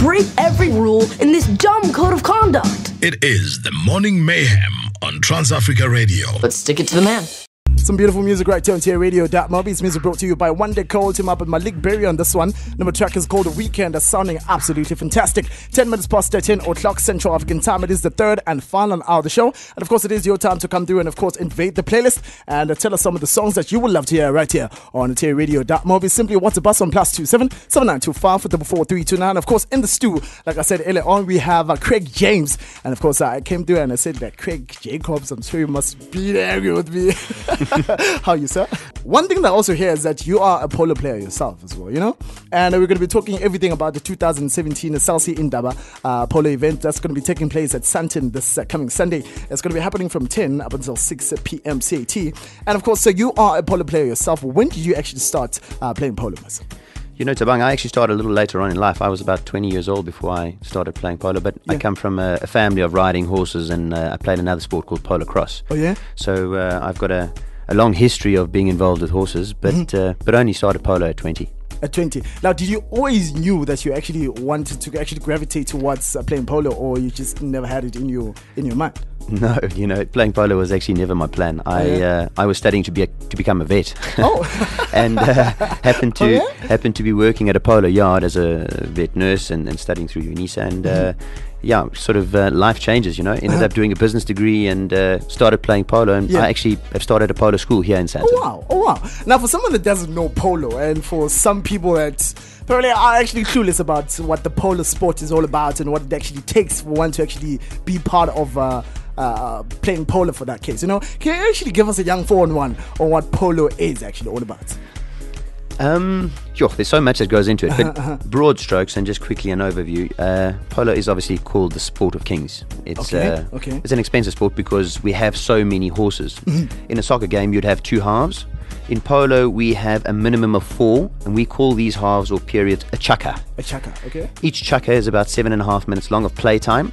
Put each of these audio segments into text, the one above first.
break every rule in this dumb code of conduct. It is the Morning Mayhem on Trans Africa Radio. Let's stick it to the man. Some beautiful music right here on TR Radio.mobi. It's music brought to you by One Day Cole. Team up with Malik Berry on this one. Number track is called The Weekend. That's sounding absolutely fantastic. 10 minutes past 10 o'clock Central African time. It is the third and final hour of the show. And of course, it is your time to come through and of course invade the playlist and tell us some of the songs that you would love to hear right here on TR Radio.mobi. Simply WhatsApp us on +27 7925 44329. Of course, in the stew, like I said earlier on, we have Craig James. And of course, I came through and I said that Craig Jacobs, I'm sure you must be angry with me. How are you, sir? One thing that I also hear is that you are a polo player yourself as well, you know? And we're going to be talking everything about the 2017 Salsi Indaba polo event that's going to be taking place at Sandton this coming Sunday. It's going to be happening from 10 up until 6 p.m. CAT. And of course, so you are a polo player yourself. When did you actually start playing polo, myself? You know, Thabang, I actually started a little later on in life. I was about 20 years old before I started playing polo, but I come from a family of riding horses, and I played another sport called polo cross. Oh, yeah? So I've got a long history of being involved with horses, but only started polo at 20. At 20. Now, did you always knew that you actually wanted to actually gravitate towards playing polo, or you just never had it in your mind? No, you know, playing polo was actually never my plan. I was studying to become a vet. Oh, and happened to be working at a polo yard as a vet nurse and studying through UNISA and sort of life changes, you know. Ended up doing a business degree and started playing polo, and I actually have started a polo school here in Sandton. Oh wow. Now, for someone that doesn't know polo, and for some people that probably are actually clueless about what the polo sport is all about and what it actually takes for one to actually be part of playing polo, for that case, you know, can you actually give us a young 4-on-1 on what polo is actually all about? Sure, there's so much that goes into it, but broad strokes and just quickly an overview. Polo is obviously called the sport of kings. It's it's an expensive sport because we have so many horses. In a soccer game, you'd have 2 halves. In polo, we have a minimum of 4, and we call these halves or periods a chukka. A chukka, okay. Each chukka is about 7.5 minutes long of playtime,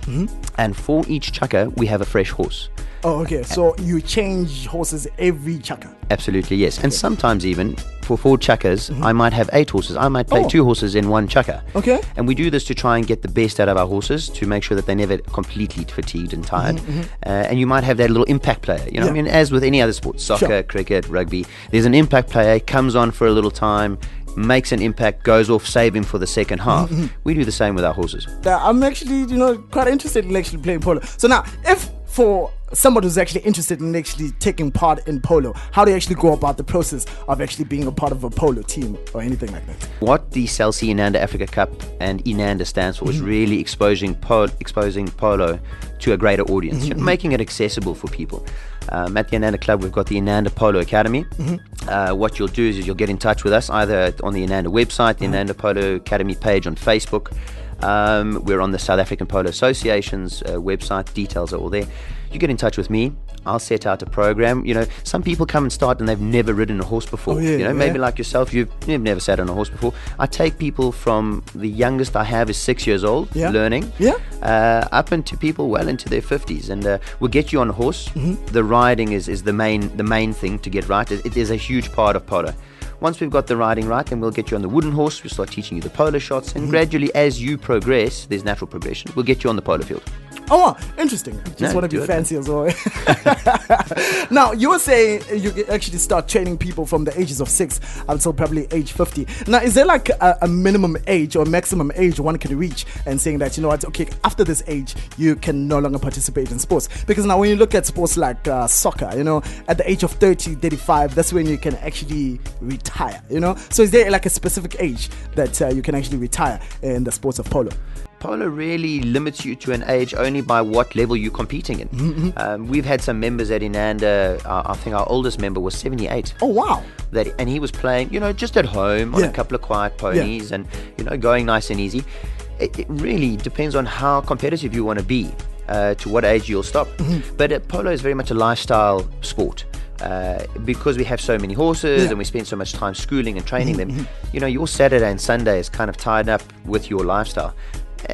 and for each chukka, we have a fresh horse. Oh, okay. So you change horses every chukka? Absolutely, yes. Okay. And sometimes even for 4 chukkas, I might have 8 horses. I might play 2 horses in 1 chukka. Okay. And we do this to try and get the best out of our horses, to make sure that they're never completely fatigued and tired. And you might have that little impact player. You know, I mean, as with any other sport, soccer, cricket, rugby, there's an impact player, comes on for a little time, makes an impact, goes off, save him for the second half. We do the same with our horses. I'm actually, you know, quite interested in actually playing polo. So now, if for someone who's actually interested in actually taking part in polo, how do you actually go about the process of actually being a part of a polo team or anything like that? What the Salsi INANDA Africa Cup and INANDA stands for is really exposing polo to a greater audience, you know, making it accessible for people. At the INANDA Club, we've got the INANDA Polo Academy. What you'll do is you'll get in touch with us either on the INANDA website, the INANDA Polo Academy page on Facebook. We're on the South African Polo Association's website. Details are all there. You get in touch with me, I'll set out a program. You know, some people come and start and they've never ridden a horse before. Maybe like yourself, you've never sat on a horse before. I take people from the youngest I have is 6 years old, learning, up into people well into their 50s, and we'll get you on a horse. The riding is the main thing to get right. It is a huge part of polo. Once we've got the riding right, then we'll get you on the wooden horse. We'll start teaching you the polo shots, and gradually, as you progress, there's natural progression. We'll get you on the polo field. Oh, interesting. Just want to be fancy as well. Now, you were saying you actually start training people from the ages of 6 until probably age 50. Now, is there like a minimum age or maximum age one can reach and saying that, you know what, okay, after this age, you can no longer participate in sports? Because now when you look at sports like soccer, you know, at the age of 30, 35, that's when you can actually retire, you know? So is there like a specific age that you can actually retire in the sports of polo? Polo really limits you to an age only by what level you're competing in. We've had some members at INANDA. I think our oldest member was 78. Oh, wow. And he was playing, you know, just at home on a couple of quiet ponies and, you know, going nice and easy. It really depends on how competitive you want to be, to what age you'll stop. But polo is very much a lifestyle sport. Because we have so many horses and we spend so much time schooling and training them, you know, your Saturday and Sunday is kind of tied up with your lifestyle.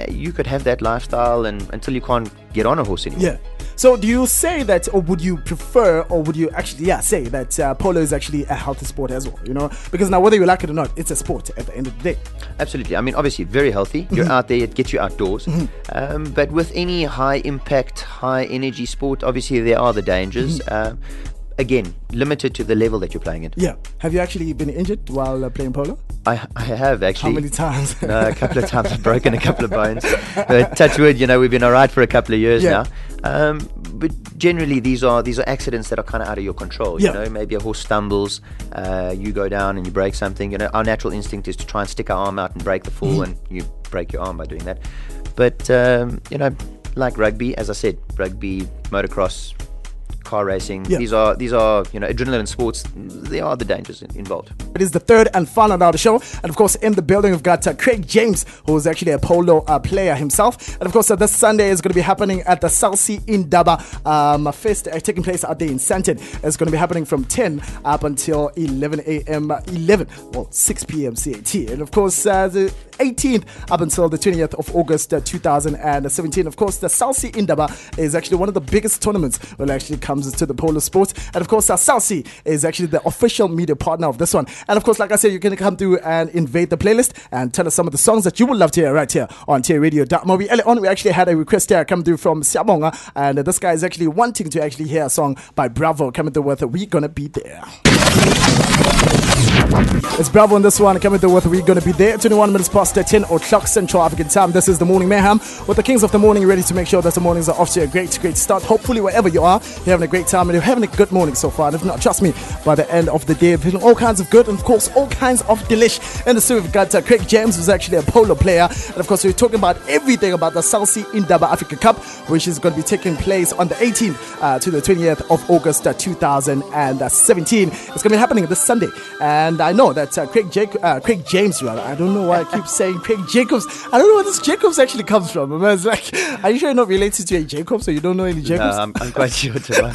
You could have that lifestyle until you can't get on a horse anymore. So do you say that, or would you prefer, or would you actually, say that polo is actually a healthy sport as well, Because now whether you like it or not, it's a sport at the end of the day. Absolutely. I mean, obviously, very healthy. You're out there, it gets you outdoors. But with any high impact, high energy sport, obviously there are the dangers. Again, limited to the level that you're playing at. Yeah. Have you actually been injured while playing polo? I have actually. How many times? No, a couple of times. I've broken a couple of bones. But touch wood, we've been all right for a couple of years now. But generally, these are accidents that are kind of out of your control. Maybe a horse stumbles, you go down and you break something. Our natural instinct is to try and stick our arm out and break the fall, and you break your arm by doing that. But like rugby, as I said, rugby, motocross, car racing, these are adrenaline sports. There are the dangers involved. It is the third and final round of the show, and of course in the building we've got Craig James, who is actually a polo player himself, and of course this Sunday is going to be happening at the INANDA Fest taking place out there in Sandton. It's going to be happening from 10 up until 11 a.m. 6 p.m. CAT, and of course the 18th up until the 20th of August 2017. Of course the INANDA is actually one of the biggest tournaments when it actually comes to the polo sports, and of course Salsi is actually the official media partner of this one. And of course, like I said, you can come through and invade the playlist and tell us some of the songs that you would love to hear right here on Radio.mobi. Earlier on, we actually had a request here come through from Siabonga, and this guy is actually wanting to actually hear a song by Bravo coming through with "We Gonna Be There." It's Bravo on this one, coming through with "We Gonna Be There." 21 minutes past 10 o'clock Central African time. This is the Morning Mayhem with the Kings of the Morning, ready to make sure that the mornings are off to a great start. Hopefully, wherever you are, you're having a great time and you're having a good morning so far. And if not, trust me, by the end of the day, feeling all kinds of good and of course all kinds of delish. In the studio, we've got Craig James, who's actually a polo player, and of course we're talking about everything about the INANDA Africa Cup, which is going to be taking place on the 18th to the 20th of August 2017. It's going to be happening this Sunday, and I know that Craig James, rather. I don't know why I keep saying Craig Jacobs. I don't know where this Jacobs actually comes from. I mean, it's like, are you sure you're not related to a Jacobs, so you don't know any Jacobs? No, I'm quite sure, Thabang.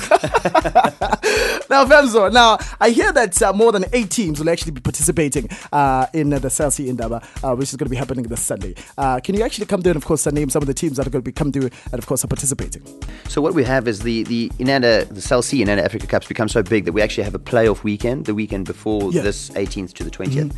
Now, Femzo, I hear that more than 8 teams will actually be participating in the INANDA, which is going to be happening this Sunday. Can you actually come through and, of course, name some of the teams that are going to be come through and, of course, are participating? So what we have is the INANDA Africa Cup's become so big that we actually have a playoff weekend, the weekend before this 18th to the 20th.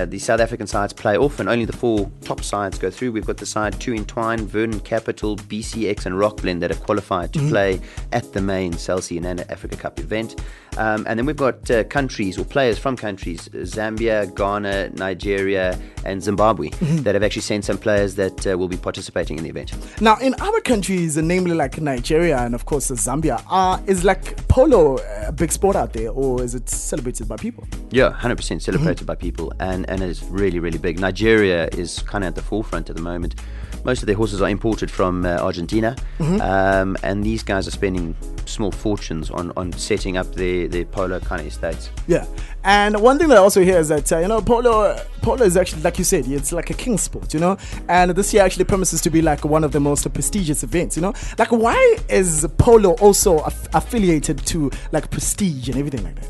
The South African sides play off, and only the 4 top sides go through. We've got the side 2 Entwine, Vernon Capital, BCX and Rockblend that have qualified to play at the main INANDA Africa Cup event. And then we've got countries or players from countries, Zambia, Ghana, Nigeria and Zimbabwe, that have actually sent some players that will be participating in the event. Now, in our countries, namely like Nigeria and of course Zambia, is like polo a big sport out there, or is it celebrated by people? Yeah, 100% celebrated by people, and it's really, really big. Nigeria is kind of at the forefront at the moment. Most of their horses are imported from Argentina, and these guys are spending small fortunes on setting up their polo kind of estates. Yeah, and one thing that I also hear is that polo is actually, like you said, it's like a king sport, and this year actually promises to be like one of the most prestigious events, like why is polo also affiliated to like prestige and everything like that?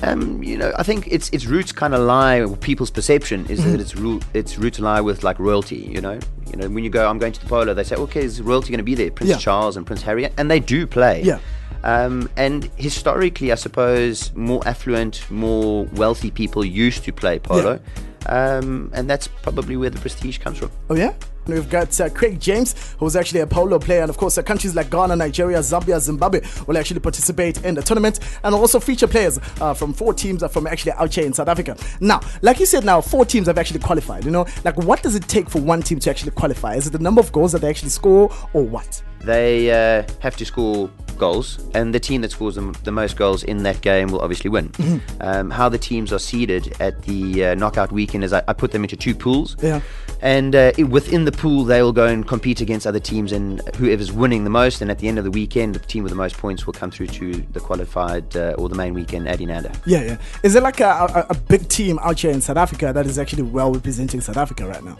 I think its roots kind of lie, people's perception is that its roots lie with like royalty. When you go, I'm going to the polo, they say, okay, is royalty going to be there? Prince Charles and Prince Harry, and they do play. Yeah. And historically, I suppose more affluent, more wealthy people used to play polo, and that's probably where the prestige comes from. Oh yeah. We've got Craig James, who's actually a polo player, and of course countries like Ghana, Nigeria, Zambia, Zimbabwe will actually participate in the tournament, and also feature players from 4 teams from actually out here in South Africa. Now, like you said, 4 teams have actually qualified. Like what does it take for one team to actually qualify? Is it the number of goals that they actually score, or what? They have to score goals, and the team that scores the most goals in that game will obviously win. How the teams are seeded at the knockout weekend is I put them into 2 pools, and within the pool they will go and compete against other teams, and whoever's winning the most, and at the end of the weekend the team with the most points will come through to the qualified or the main weekend at INANDA. Yeah. Is there like a big team out here in South Africa that is actually well representing South Africa right now?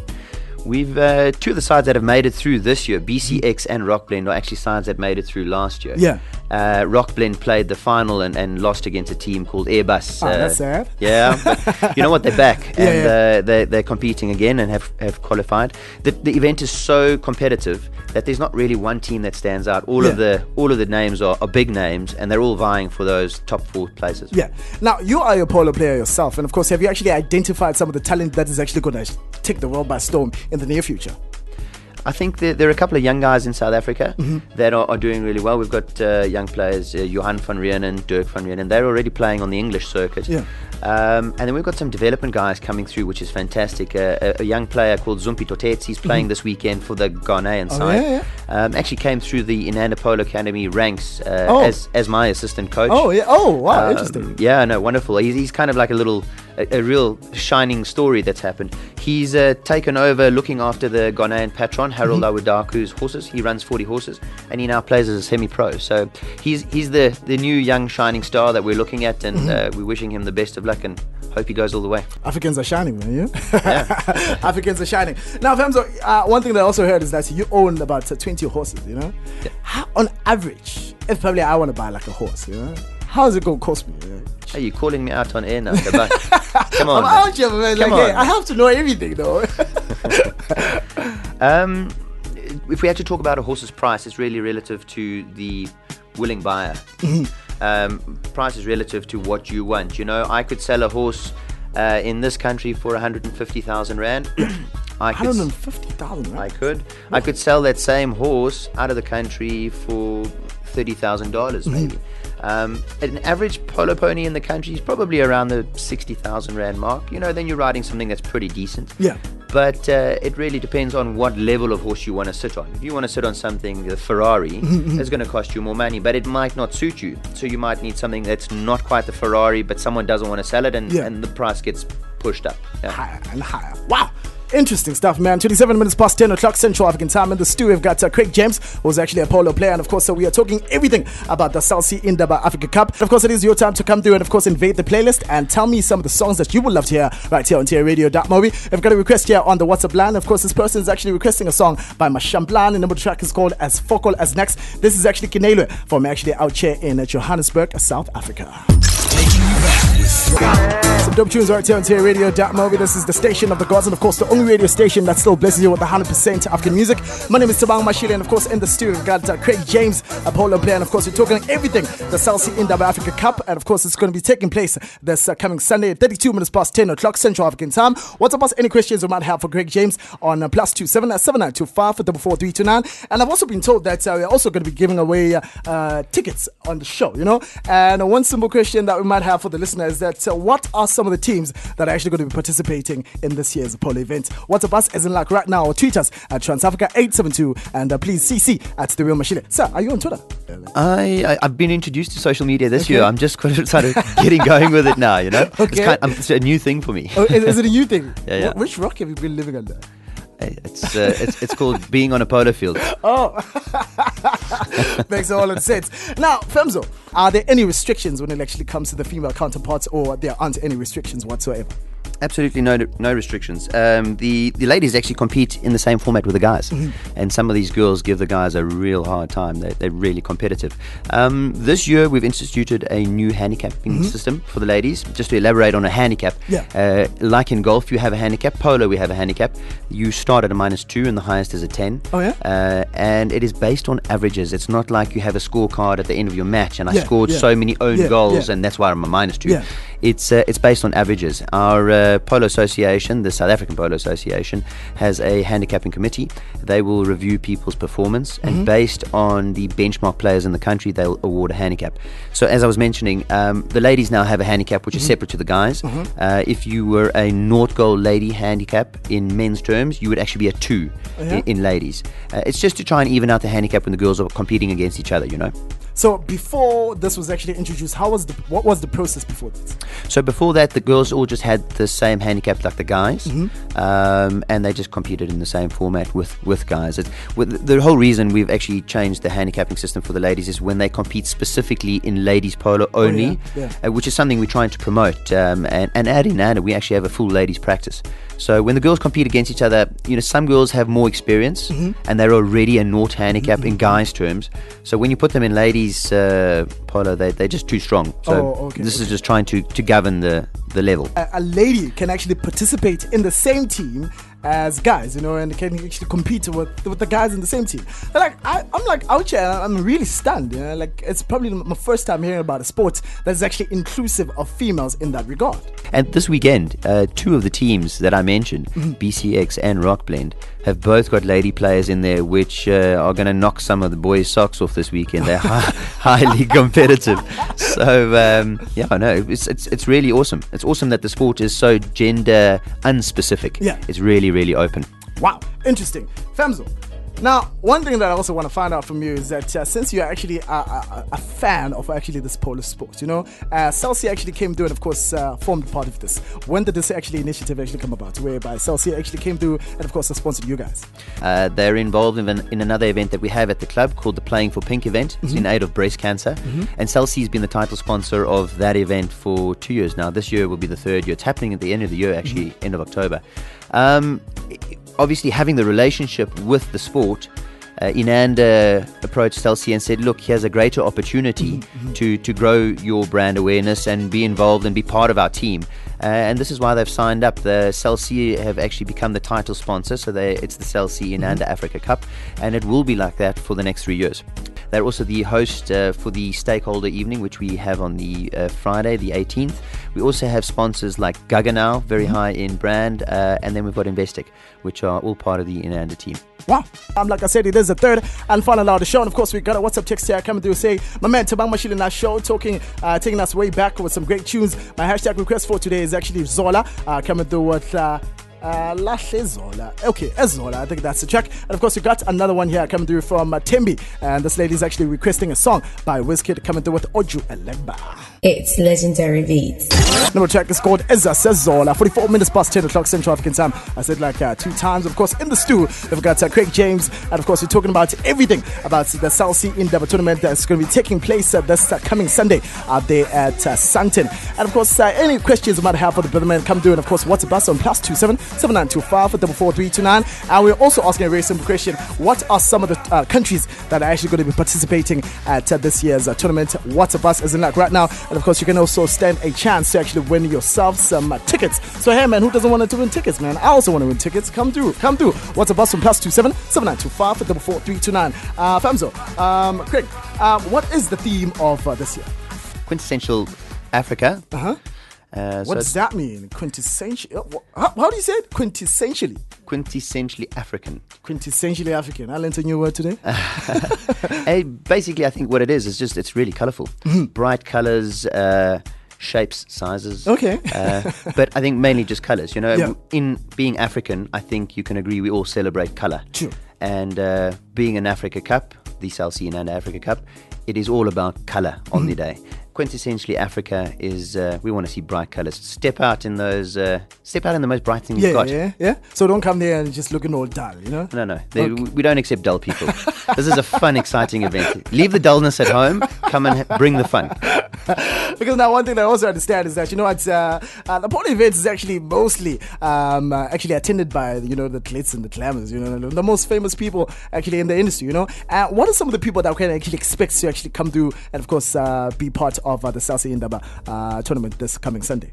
We've 2 of the sides that have made it through this year, BCX and Rockblend, are actually sides that made it through last year. Yeah. Rockblend played the final and lost against a team called Airbus. That's sad. Yeah, but you know what? They're back and they're competing again and have qualified. The event is so competitive that there's not really one team that stands out. All of the names are big names, and they're all vying for those top 4 places. Yeah. Now, you are a polo player yourself, and of course, have you actually identified some of the talent that is actually going to take the world by storm in the near future? I think there are a couple of young guys in South Africa that are doing really well. We've got young players, Johan van Rienen, Dirk van Rienen. They're already playing on the English circuit. Yeah. And then we've got some development guys coming through, which is fantastic. A young player called Zumpi Totetsi is playing this weekend for the Ghanaian side. Actually came through the INANDA Polo Academy ranks as my assistant coach. Oh, yeah. Oh, wow. Interesting. Yeah, no, wonderful. He's kind of like a real shining story that's happened. He's taken over looking after the Ghanaian patron, Harold Awadaku's horses. He runs 40 horses, and he now plays as a semi-pro. So he's the new young shining star that we're looking at, and we're wishing him the best of luck and hope he goes all the way. Africans are shining, man. Yeah. Africans are shining. Now, Famzo, one thing that I also heard is that you own about 20 horses, you know? Yeah. How, on average, if probably I want to buy like a horse, you know? How is it going to cost me? Are you calling me out on air now? Come on. I'm out here, man. Like, hey, I have to know everything, though. If we had to talk about a horse's price, it's really relative to the willing buyer. Price is relative to what you want. You know, I could sell a horse in this country for 150,000 rand. 150,000 rand? I could sell that same horse out of the country for $30,000 maybe. An average polo pony in the country is probably around the 60,000 rand mark. You know, then you're riding something that's pretty decent. Yeah. But it really depends on what level of horse you want to sit on. If you want to sit on something, the Ferrari, it's going to cost you more money, but it might not suit you. So you might need something that's not quite the Ferrari, but someone doesn't want to sell it, and the price gets pushed up. Yeah. Higher and higher. Wow. Interesting stuff, man. 27 minutes past 10 o'clock Central African time. In the studio, we've got Craig James, who's actually a polo player. And of course, so we are talking everything about the South Sea Indaba Africa Cup. And of course, it is your time to come through and, of course, invade the playlist and tell me some of the songs that you would love to hear right here on Radio.mobi. I've got a request here on the WhatsApp line. Of course, this person is actually requesting a song by Mashamblan. The number of the track is called As Focal As Next. This is actually Kinelwe from actually out here in Johannesburg, South Africa. Taking you back with some dope tunes right here on Radio.mobi. This is the station of the gods, and of course the only radio station that still blesses you with 100% African music. My name is Thabang Mashile, and of course in the studio we've got Craig James, a polo player, and of course we're talking everything the South Sea Indaba Africa Cup, and of course it's going to be taking place this coming Sunday at 32 minutes past 10 o'clock Central African time. What's up, any questions you might have for Craig James on +27 7925 44329. And I've also been told that we're also going to be giving away tickets on the show, you know. And one simple question that we might have for the listeners is that what are some of the teams that are actually going to be participating in this year's polo event? WhatsApp us as in like right now, or tweet us at TransAfrica872, and please CC at The Real Mashile. Sir, are you on Twitter? I've been introduced to social media this year. I'm just kind of getting going with it now, you know. Okay. It's a new thing for me. Oh, is it a new thing? Yeah. Which rock have you been living under? It's called being on a polo field. Oh, makes all of sense. Now, Femzo, are there any restrictions when it actually comes to the female counterparts, or there aren't any restrictions whatsoever? Absolutely no restrictions. The ladies actually compete in the same format with the guys, and some of these girls give the guys a real hard time. They're really competitive. This year we've instituted a new handicapping system for the ladies. Just to elaborate on a handicap, like in golf you have a handicap, polo we have a handicap. You start at a -2 and the highest is a 10. Oh yeah. And it is based on averages. It's not like you have a scorecard at the end of your match and I scored so many own goals and that's why I'm a -2. Yeah. It's based on averages. Our Polo Association, the South African Polo Association, has a handicapping committee. They will review people's performance, and based on the benchmark players in the country, they'll award a handicap. So as I was mentioning, the ladies now have a handicap which is separate to the guys. If you were a naught goal lady handicap in men's terms, you would actually be a 2 in ladies. It's just to try and even out the handicap when the girls are competing against each other, you know. So before this was actually introduced, what was the process before this? So before that, the girls all just had the same handicap like the guys, and they just competed in the same format with guys. The whole reason we've actually changed the handicapping system for the ladies is when they compete specifically in ladies polo only, which is something we're trying to promote. And at INANDA, we actually have a full ladies practice. So when the girls compete against each other, you know, some girls have more experience and they're already a naught handicap in guys' terms. So when you put them in ladies, ladies polo, they're just too strong. So this is just trying to govern the level. A lady can actually participate in the same team as guys, and can actually compete with the guys in the same team. But I'm like out here, I'm really stunned. Like it's probably my first time hearing about a sport that's actually inclusive of females in that regard. And this weekend, two of the teams that I mentioned, BCX and Rock Blend, have both got lady players in there, which are going to knock some of the boys' socks off this weekend. They're highly competitive. So it's really awesome. It's awesome that the sport is so gender unspecific. Yeah, it's really open. Wow, interesting. Femzo, now one thing that I also want to find out from you is that since you're actually a fan of actually this polo sport, Celsius actually came through and of course formed part of this. When did this initiative actually come about, whereby Celsius actually came through and of course sponsored you guys? They're involved in another event that we have at the club called the Playing for Pink event. It's in aid of breast cancer, and Celsius has been the title sponsor of that event for 2 years now. This year will be the third year. It's happening at the end of the year, actually, end of October. Obviously, having the relationship with the sport, Inanda approached Celsius and said, look, here's a greater opportunity to grow your brand awareness and be involved and be part of our team. And this is why they've signed up. The Celsius have actually become the title sponsor, so it's the Celsius INANDA Africa Cup, and it will be like that for the next 3 years. They're also the host for the stakeholder evening, which we have on the Friday, the 18th. We also have sponsors like Gaggenau, very high in brand, and then we've got Investec, which are all part of the Inanda team. Wow. Like I said, it is the third and final hour of the show. And of course, we got a WhatsApp text here coming through say, my man Thabang Mashile in our show, taking us way back with some great tunes. My hashtag request for today is actually Zola, coming through with Lahle Zola. Okay, Zola, I think that's the track. And of course, we got another one here coming through from Tembi. And this lady is actually requesting a song by Wizkid coming through with Oju Elegba. It's legendary beats. Number track is called Eza Says Zola. 44 minutes past 10 o'clock Central African time. I said like 2 times. Of course, in the stew, we've got Craig James. And of course, we're talking about everything about the South Sea Indaba tournament that's going to be taking place this coming Sunday out there at Sandton. And of course, any questions you might have for the tournament, come through. And of course, WhatsApp us on +27 7925 44329. And we're also asking a very simple question: what are some of the countries that are actually going to be participating at this year's tournament? WhatsApp us, as in like right now. And of course, you can also stand a chance to actually win yourself some tickets. So hey man, who doesn't want to win tickets, man? I also want to win tickets. Come through. WhatsApp us on +27 7925 44329. Famzo, Craig, what is the theme of this year? Quintessential Africa. What does that mean? Quintessential? How do you say it? Quintessentially? Quintessentially African. Quintessentially African. I learned a new word today. Basically, I think what it is just it's really colourful. Bright colours, shapes, sizes. Okay. But I think mainly just colours. Yeah. In being African, I think you can agree we all celebrate colour. True. And being an Africa Cup, the South Sea INANDA Africa Cup, it is all about colour on the day. Quintessentially Africa is we want to see bright colours. Step out in the most bright thing you've got. Yeah. So don't come there and just looking all dull, No. We don't accept dull people. This is a fun, exciting event. Leave the dullness at home. Come and bring the fun. Because now one thing that I also understand is that it's the polo events is actually mostly actually attended by the glitz and the glamours, the most famous people actually in the industry. What are some of the people that we can actually expect to actually come through and of course be part of the South Sea Indaba tournament this coming Sunday?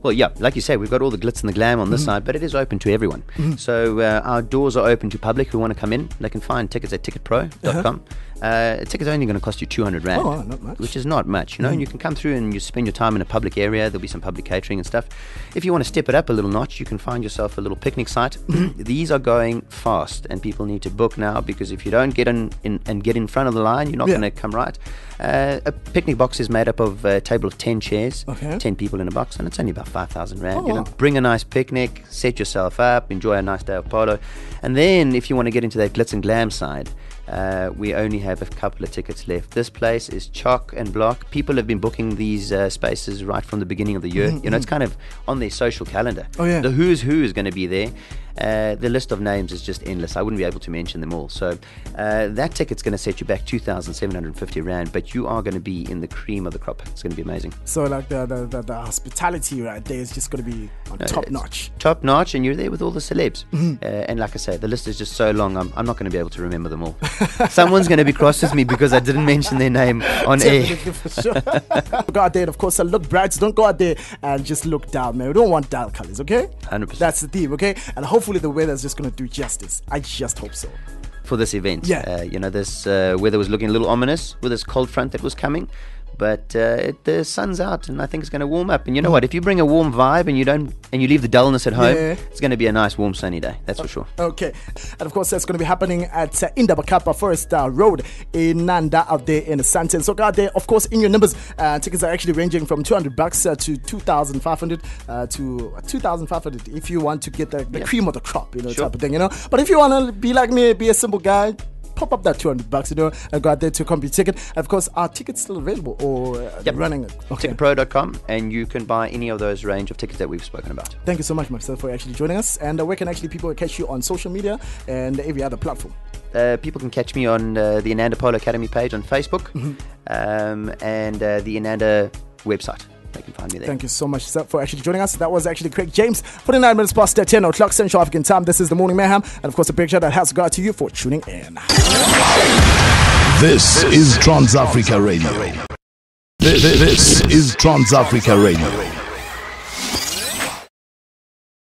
Well, yeah, like you say, we've got all the glitz and the glam on this side, but it is open to everyone. So our doors are open to public who want to come in. They can find tickets at ticketpro.com. A ticket's only going to cost you 200 rand, not much. which is not much. And you can come through and you spend your time in a public area. There'll be some public catering and stuff. If you want to step it up a little notch, you can find yourself a little picnic site. These are going fast, and people need to book now, because if you don't get in and get in front of the line, you're not going to come right. A picnic box is made up of a table of 10 chairs, 10 people in a box, and it's only about 5,000 rand. Bring a nice picnic, set yourself up, enjoy a nice day of polo. And then if you want to get into that glitz and glam side, we only have a couple of tickets left. This place is chock and block. People have been booking these spaces right from the beginning of the year. It's kind of on their social calendar. Oh, yeah. The who's who is going to be there. The list of names is just endless. I wouldn't be able to mention them all. So that ticket's going to set you back 2,750 Rand, but you are going to be in the cream of the crop. It's going to be amazing. So like the hospitality right there is just going to be on top notch. Top notch, and you're there with all the celebs. And like I say, the list is just so long, I'm not going to be able to remember them all. Someone's going to be cross with me because I didn't mention their name on air. For sure. Go out there and of course look bright. So don't go out there and just look down, man. We don't want dull colors, okay? 100%. That's the theme, okay? And hopefully the weather is just going to do justice. I just hope so. For this event. Yeah. This weather was looking a little ominous with this cold front that was coming. But the sun's out, and I think it's going to warm up. And you know what? If you bring a warm vibe and you leave the dullness at home, it's going to be a nice, warm, sunny day. That's for sure. Okay, and of course that's going to be happening at INANDA Kappa Forest Road in Nanda out there in the Sandton. So go out there, of course, in your numbers. Tickets are actually ranging from $200 to 2,500 to 2,500 if you want to get the cream of the crop, type of thing, But if you want to be like me, be a simple guy, pop up that $200, and go out there to complete ticket. And of course, are tickets still available or running? Okay. Ticketpro.com, and you can buy any of those range of tickets that we've spoken about. Thank you so much, Marcel, for actually joining us. And where can actually people catch you on social media and every other platform? People can catch me on the INANDA Polo Academy page on Facebook, and the INANDA website. They can find me there. Thank you so much, sir, for actually joining us. That was actually Craig James. 49 minutes past 10 o'clock Central African time. This is the Morning Mayhem. And of course, a big shout out has got to you for tuning in. This is Trans Africa Radio. This is Trans Africa Radio.